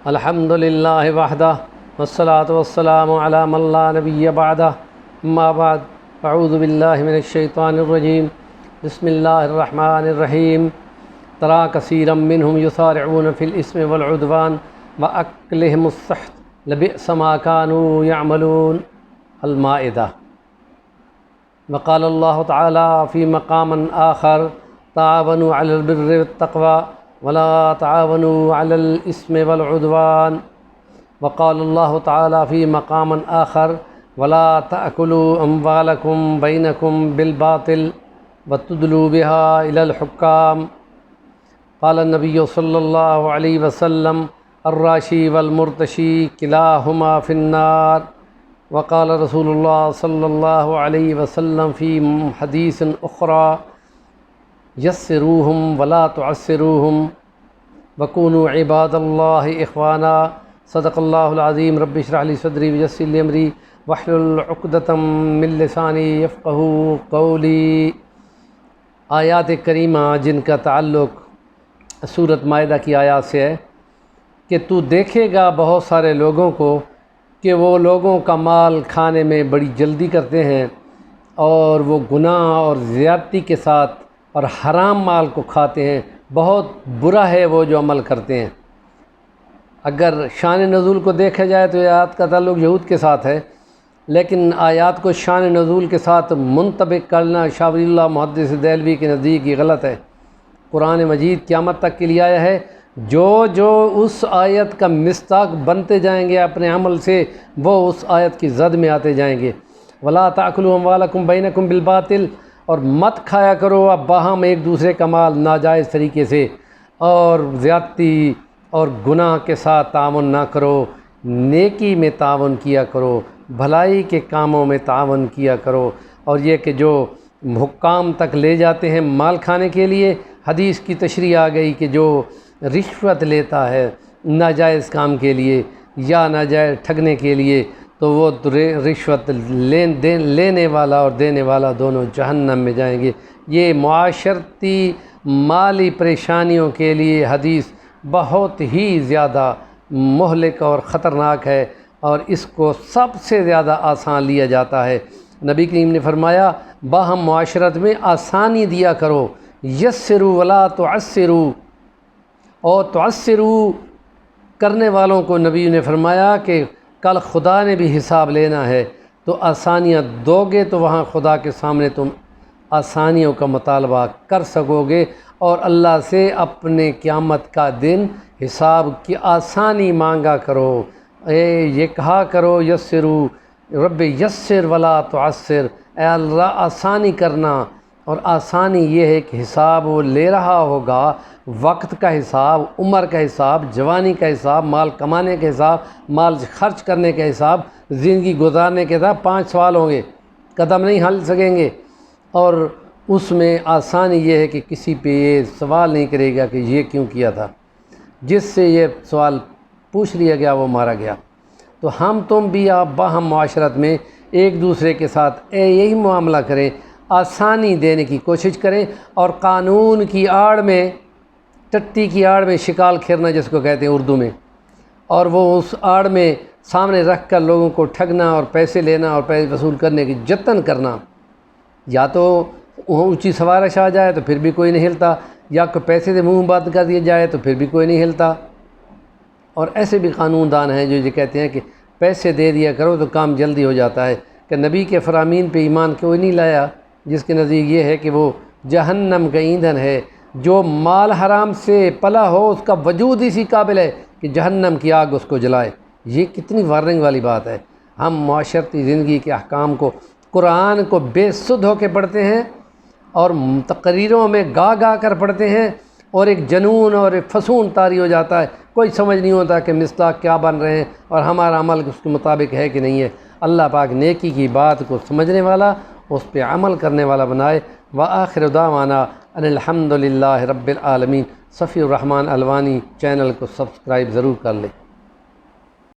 الحمد للہ وحدہ والصلاة والسلام علی من لا نبی بعدہ اما بعد اعوذ باللہ من الشیطان الرجیم بسم اللہ الرحمن الرحیم ترى كثيرا منهم يسارعون في الإثم والعدوان وأكلهم السحت لبئس ما كانوا يعملون المائدہ۔ وقال اللہ تعالی فی مقام آخر تعاونوا علی البر والتقوى ولا تعاونوا علی الإثم والعدوان۔ وقال اللہ تعالی فی مقام آخر ولا تأكلوا أموالكم بينكم بالباطل وتدلوا بها إلى الحكام۔ قال النبی صلی اللہ علیہ وسلم الراشی والمرتشی کلاہما فی النار۔ وقال رسول اللہ صلی اللہ علیہ وسلم فی حدیث اخری یسروہم ولا تعسروہم وکونوا عباد اللہ اخوانا۔ صدق اللہ العظیم۔ رب اشرح لی صدری ویسر لی امری واحلل عقدۃ من لسانی یفقہوا قولی۔ آیات کریمہ جن کا تعلق سورۃ مائدہ کی آیات سے ہے کہ تو دیکھے گا بہت سارے لوگوں کو کہ وہ لوگوں کا مال کھانے میں بڑی جلدی کرتے ہیں اور وہ گناہ اور زیادتی کے ساتھ اور حرام مال کو کھاتے ہیں۔ بہت برا ہے وہ جو عمل کرتے ہیں۔ اگر شان نزول کو دیکھا جائے تو آیات کا تعلق یہود کے ساتھ ہے، لیکن آیات کو شان نزول کے ساتھ منطبق کرنا شاہ ولی اللہ محدث دہلوی کے نزدیک یہ غلط ہے۔ قرآن مجید قیامت تک کے لیے آیا ہے، جو اس آیت کا مصداق بنتے جائیں گے اپنے عمل سے وہ اس آیت کی زد میں آتے جائیں گے۔ ولا تأکلوا اموالکم بینکم بالباطل، اور مت کھایا کرو اب باہم ایک دوسرے کا مال ناجائز طریقے سے، اور زیادتی اور گناہ کے ساتھ تعاون نہ کرو، نیکی میں تعاون کیا کرو، بھلائی کے کاموں میں تعاون کیا کرو۔ اور یہ کہ جو حکام تک لے جاتے ہیں مال کھانے کے لیے، حدیث کی تشریح آ گئی کہ جو رشوت لیتا ہے ناجائز کام کے لیے یا ناجائز ٹھگنے کے لیے تو وہ رشوت لینے والا اور دینے والا دونوں جہنم میں جائیں گے۔ یہ معاشرتی مالی پریشانیوں کے لیے حدیث بہت ہی زیادہ مہلک اور خطرناک ہے، اور اس کو سب سے زیادہ آسان لیا جاتا ہے۔ نبی کریم نے فرمایا باہم معاشرت میں آسانی دیا کرو، یسروا ولا تعسروا، اور تعسروا کرنے والوں کو نبی نے فرمایا کہ کل خدا نے بھی حساب لینا ہے، تو آسانیاں دو گے تو وہاں خدا کے سامنے تم آسانیوں کا مطالبہ کر سکو گے، اور اللہ سے اپنے قیامت کا دن حساب کی آسانی مانگا کرو۔ یہ کہا کرو یسروا، رب یسر ولا تعسر، اے اللہ آسانی کرنا، اور آسانی یہ ہے کہ حساب وہ لے رہا ہوگا، وقت کا حساب، عمر کا حساب، جوانی کا حساب، مال کمانے کا حساب، مال خرچ کرنے کا حساب، زندگی گزارنے کے حساب۔ 5 سوال ہوں گے، قدم نہیں ہل سکیں گے، اور اس میں آسانی یہ ہے کہ کسی پہ یہ سوال نہیں کرے گا کہ یہ کیوں کیا تھا، جس سے یہ سوال پوچھ لیا گیا وہ مارا گیا۔ تو ہم تم بھی آپ باہم معاشرت میں ایک دوسرے کے ساتھ یہی معاملہ کریں، آسانی دینے کی کوشش کریں، اور قانون کی آڑ میں، ٹٹی کی آڑ میں شکال کھیرنا جس کو کہتے ہیں اردو میں، اور وہ اس آڑ میں سامنے رکھ کر لوگوں کو ٹھگنا اور پیسے لینا اور پیسے وصول کرنے کی جتن کرنا، یا تو اونچی سوارش آ جائے تو پھر بھی کوئی نہیں ہلتا، یا کوئی پیسے سے منہ بند کر دیا جائے تو پھر بھی کوئی نہیں ہلتا۔ اور ایسے بھی قانون دان ہیں جو یہ کہتے ہیں کہ پیسے دے دیا کرو تو کام جلدی ہو جاتا ہے، کہ نبی کے فرامین پہ ایمان کوئی نہیں لایا جس کے نزدیک یہ ہے کہ وہ جہنم کا ایندھن ہے۔ جو مال حرام سے پلا ہو اس کا وجود اسی قابل ہے کہ جہنم کی آگ اس کو جلائے۔ یہ کتنی وارننگ والی بات ہے۔ ہم معاشرتی زندگی کے احکام کو، قرآن کو بے سدھ ہو کے پڑھتے ہیں، اور تقریروں میں گا گا کر پڑھتے ہیں، اور ایک جنون اور ایک فسون طاری ہو جاتا ہے، کوئی سمجھ نہیں ہوتا کہ مصداق کیا بن رہے ہیں اور ہمارا عمل اس کے مطابق ہے کہ نہیں ہے۔ اللہ پاک نیکی کی بات کو سمجھنے والا، اس پہ عمل کرنے والا بنائے۔ وآخر دعوانا ان الحمد للہ رب العالمین۔ صفی الرحمن الوانی چینل کو سبسکرائب ضرور کر لیں۔